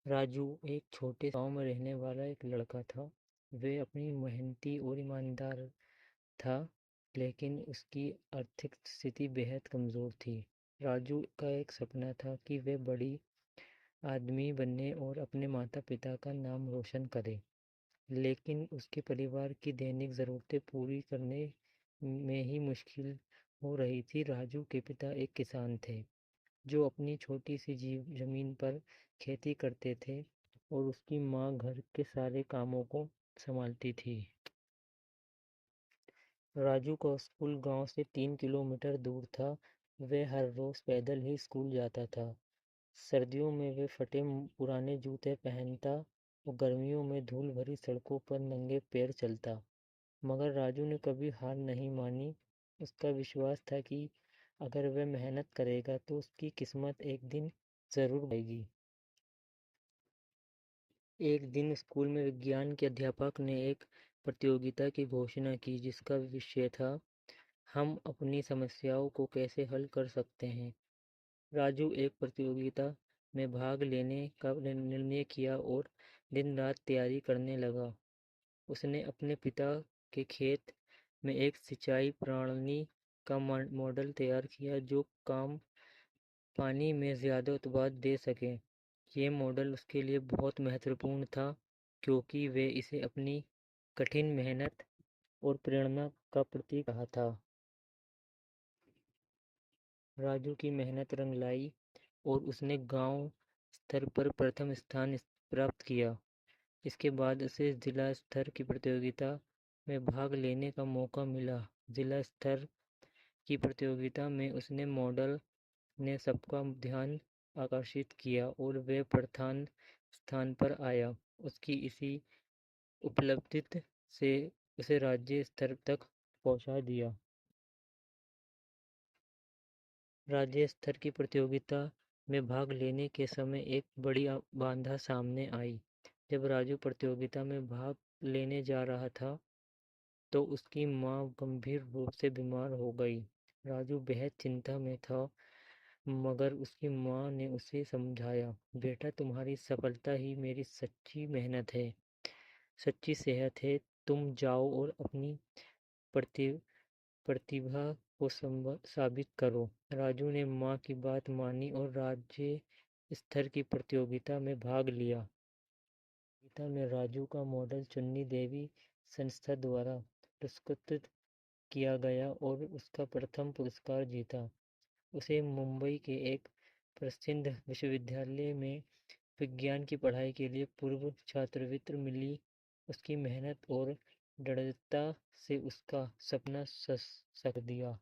राजू एक छोटे गांव में रहने वाला एक लड़का था। वह अपनी मेहनती और ईमानदार था, लेकिन उसकी आर्थिक स्थिति बेहद कमज़ोर थी। राजू का एक सपना था कि वह बड़ी आदमी बने और अपने माता-पिता का नाम रोशन करे। लेकिन उसके परिवार की दैनिक ज़रूरतें पूरी करने में ही मुश्किल हो रही थी। राजू के पिता एक किसान थे, जो अपनी छोटी सी ज़मीन पर खेती करते थे और उसकी माँ घर के सारे कामों को संभालती थी। राजू का स्कूल गांव से 3 किलोमीटर दूर था। वह हर रोज़ पैदल ही स्कूल जाता था। सर्दियों में वह फटे पुराने जूते पहनता और गर्मियों में धूल भरी सड़कों पर नंगे पैर चलता। मगर राजू ने कभी हार नहीं मानी। उसका विश्वास था कि अगर वह मेहनत करेगा तो उसकी किस्मत एक दिन ज़रूर बदलेगी। एक दिन स्कूल में विज्ञान के अध्यापक ने एक प्रतियोगिता की घोषणा की, जिसका विषय था हम अपनी समस्याओं को कैसे हल कर सकते हैं। राजू एक प्रतियोगिता में भाग लेने का निर्णय किया और दिन रात तैयारी करने लगा। उसने अपने पिता के खेत में एक सिंचाई प्रणाली का मॉडल तैयार किया जो कम पानी में ज़्यादा उत्पाद दे सके। ये मॉडल उसके लिए बहुत महत्वपूर्ण था, क्योंकि वे इसे अपनी कठिन मेहनत और प्रेरणा का प्रतीक रहा था। राजू की मेहनत रंग लाई और उसने गांव स्तर पर प्रथम स्थान प्राप्त किया। इसके बाद उसे जिला स्तर की प्रतियोगिता में भाग लेने का मौका मिला। जिला स्तर की प्रतियोगिता में उसने मॉडल ने सबका ध्यान आकर्षित किया और वह प्रथम स्थान पर आया। उसकी इसी उपलब्धि से उसे राज्य स्तर तक पहुंचा दिया। राज्य स्तर की प्रतियोगिता में भाग लेने के समय एक बड़ी बाधा सामने आई। जब राजू प्रतियोगिता में भाग लेने जा रहा था, तो उसकी माँ गंभीर रूप से बीमार हो गई। राजू बेहद चिंता में था, मगर उसकी माँ ने उसे समझाया, बेटा तुम्हारी सफलता ही मेरी सच्ची मेहनत है, सच्ची सेहत है। तुम जाओ और अपनी प्रति प्रतिभा को साबित करो। राजू ने माँ की बात मानी और राज्य स्तर की प्रतियोगिता में भाग लिया। प्रतियोगिता में राजू का मॉडल चुन्नी देवी संस्था द्वारा पुरस्कृत किया गया और उसका प्रथम पुरस्कार जीता। उसे मुंबई के एक प्रसिद्ध विश्वविद्यालय में विज्ञान की पढ़ाई के लिए पूर्व छात्रवृत्ति मिली। उसकी मेहनत और दृढ़ता से उसका सपना सच दिया।